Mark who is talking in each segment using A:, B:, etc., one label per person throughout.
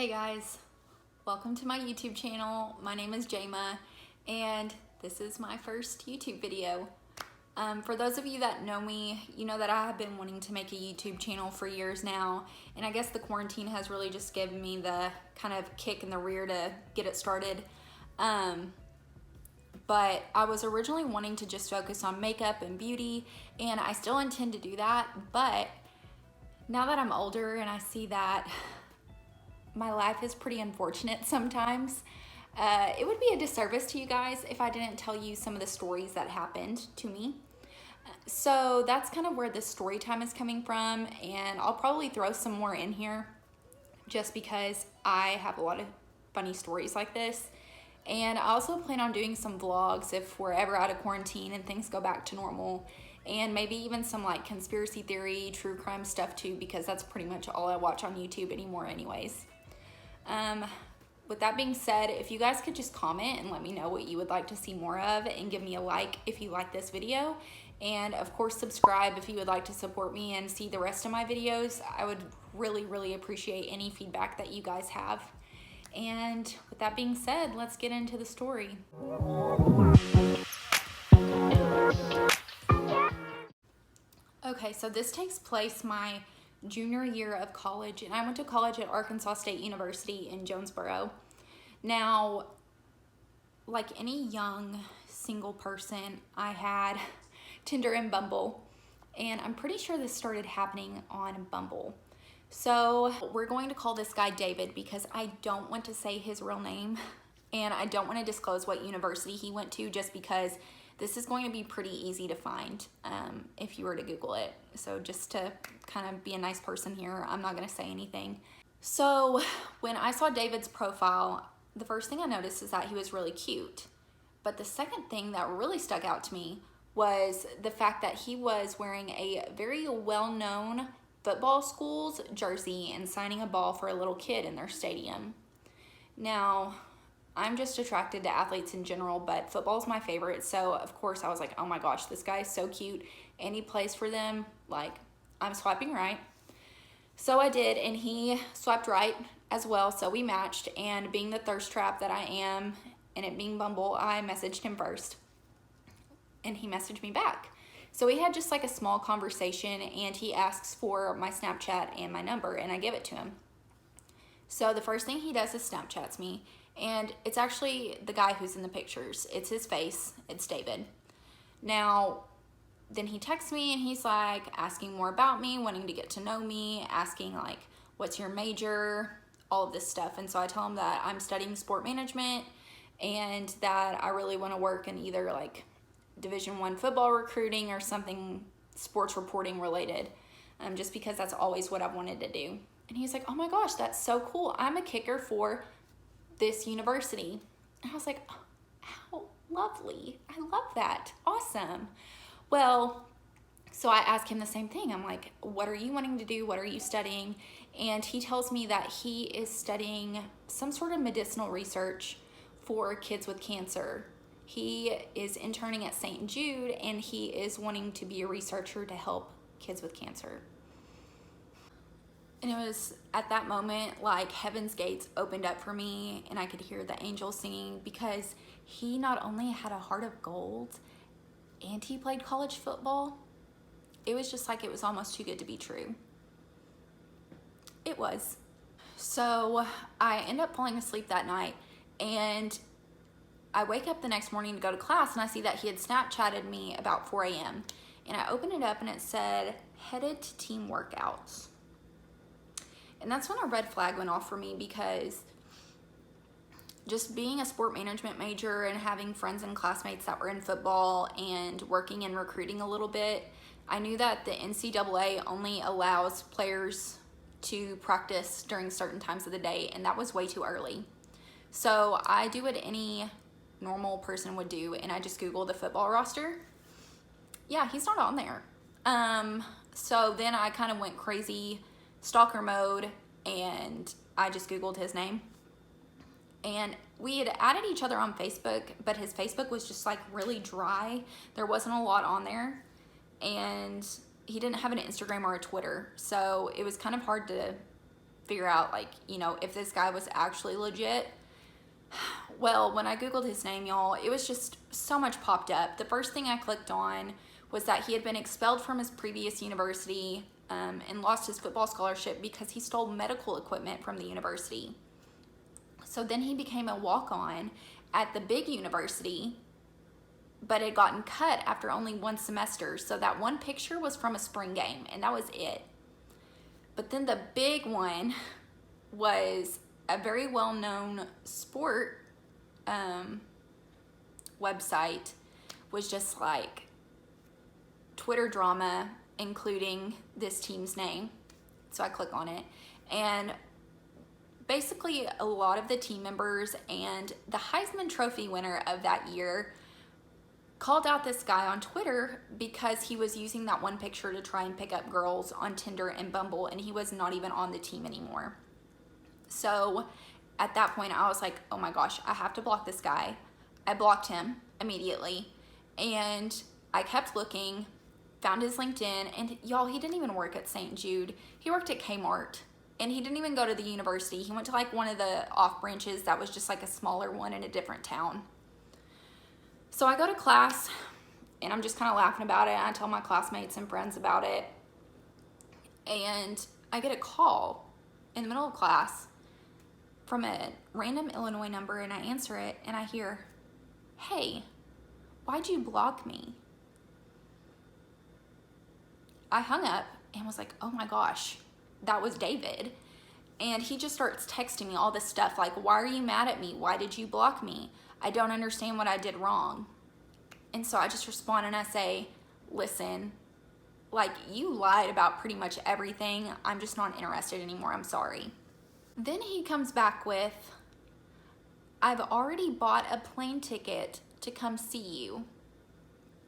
A: Hey guys, welcome to my YouTube channel. My name is Jama and this is my first YouTube video. For those of you that know me, you know that I have been wanting to make a YouTube channel for years now, and I guess the quarantine has really just given me the kind of kick in the rear to get it started. But I was originally wanting to just focus on makeup and beauty, and I still intend to do that, but now that I'm older and I see that my life is pretty unfortunate sometimes, it would be a disservice to you guys if I didn't tell you some of the stories that happened to me. So that's kind of where this story time is coming from, and I'll probably throw some more in here just because I have a lot of funny stories like this. And I also plan on doing some vlogs if we're ever out of quarantine and things go back to normal, and maybe even some like conspiracy theory, true crime stuff too, because that's pretty much all I watch on YouTube anymore anyways. With that being said, if you guys could just comment and let me know what you would like to see more of, and give me a like if you like this video, and of course subscribe if you would like to support me and see the rest of my videos. I would really appreciate any feedback that you guys have. And with that being said, let's get into the story. Okay, so this takes place my junior year of college, and I went to college at Arkansas State University in Jonesboro. Now, like any young single person, I had Tinder and Bumble, and I'm pretty sure this started happening on Bumble. So we're going to call this guy David because I don't want to say his real name, and I don't want to disclose what university he went to, just because this is going to be pretty easy to find if you were to Google it. So just to kind of be a nice person here, I'm not going to say anything. So when I saw David's profile, the first thing I noticed is that he was really cute. But the second thing that really stuck out to me was the fact that he was wearing a very well-known football school's jersey and signing a ball for a little kid in their stadium. Now, I'm just attracted to athletes in general, but football's my favorite, so of course I was like, oh my gosh, this guy is so cute, and he plays for them, like, I'm swiping right. So I did, and he swiped right as well, so we matched, and being the thirst trap that I am, and it being Bumble, I messaged him first, and he messaged me back. So we had just like a small conversation, and he asks for my Snapchat and my number, and I give it to him. So the first thing he does is Snapchats me, and it's actually the guy who's in the pictures. It's his face, it's David. Now, then he texts me, and he's like asking more about me, wanting to get to know me, asking like, what's your major, all of this stuff. And so I tell him that I'm studying sport management, and that I really want to work in either like Division I football recruiting or something sports reporting related, just because that's always what I've wanted to do. And he's like, oh my gosh, that's so cool. I'm a kicker for this university. And I was like, oh, how lovely. I love that. Awesome. Well, so I asked him the same thing. I'm like, what are you wanting to do? What are you studying? And he tells me that he is studying some sort of medicinal research for kids with cancer. He is interning at St. Jude, and he is wanting to be a researcher to help kids with cancer. And it was at that moment like heaven's gates opened up for me, and I could hear the angels singing, because he not only had a heart of gold and he played college football. It was just like, it was almost too good to be true. It was. So I end up falling asleep that night, and I wake up the next morning to go to class, and I see that he had Snapchatted me about 4 a.m. And I opened it up, and it said, headed to team workouts. And that's when a red flag went off for me, because just being a sport management major and having friends and classmates that were in football and working in recruiting a little bit, I knew that the NCAA only allows players to practice during certain times of the day, and that was way too early. So I do what any normal person would do, and I just Googled the football roster. Yeah, he's not on there. So then I kind of went crazy stalker mode, and I just Googled his name. And we had added each other on Facebook, but his Facebook was just like really dry. There wasn't a lot on there, and he didn't have an Instagram or a Twitter, so it was kind of hard to figure out, like, you know, if this guy was actually legit. Well, when I Googled his name, y'all, it was just so much popped up. The first thing I clicked on was that he had been expelled from his previous university and lost his football scholarship because he stole medical equipment from the university. So then he became a walk-on at the big university, but had gotten cut after only one semester. So that one picture was from a spring game, and that was it. But then the big one was a very well-known sport website, was just like Twitter drama, including this team's name. So I click on it, and basically a lot of the team members and the Heisman Trophy winner of that year called out this guy on Twitter because he was using that one picture to try and pick up girls on Tinder and Bumble, and he was not even on the team anymore. So at that point, I was like, oh my gosh, I have to block this guy. I blocked him immediately, and I kept looking, found his LinkedIn, and y'all, he didn't even work at St. Jude. He worked at Kmart, and he didn't even go to the university. He went to like one of the off branches that was just like a smaller one in a different town. So I go to class, and I'm just kind of laughing about it. I tell my classmates and friends about it, and I get a call in the middle of class from a random Illinois number, and I answer it, and I hear, "Hey, why'd you block me?" I hung up and was like, oh my gosh, that was David. And he just starts texting me all this stuff like, why are you mad at me? Why did you block me? I don't understand what I did wrong. And so I just respond and I say, listen, like, you lied about pretty much everything. I'm just not interested anymore. I'm sorry. Then he comes back with, I've already bought a plane ticket to come see you.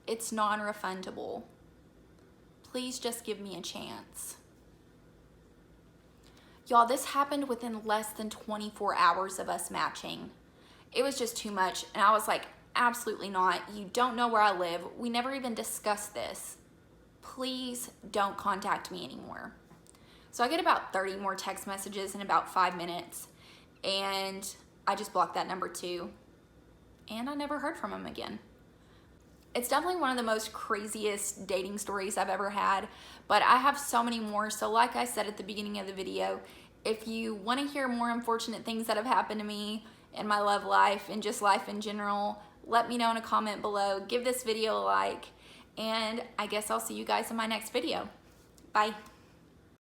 A: It's non-refundable. Please just give me a chance. Y'all, this happened within less than 24 hours of us matching. It was just too much, and I was like, absolutely not. You don't know where I live. We never even discussed this. Please don't contact me anymore. So I get about 30 more text messages in about 5 minutes, and I just blocked that number too, and I never heard from him again. It's definitely one of the most craziest dating stories I've ever had, but I have so many more. So like I said at the beginning of the video, if you want to hear more unfortunate things that have happened to me in my love life and just life in general, let me know in a comment below. Give this video a like, and I guess I'll see you guys in my next video. Bye.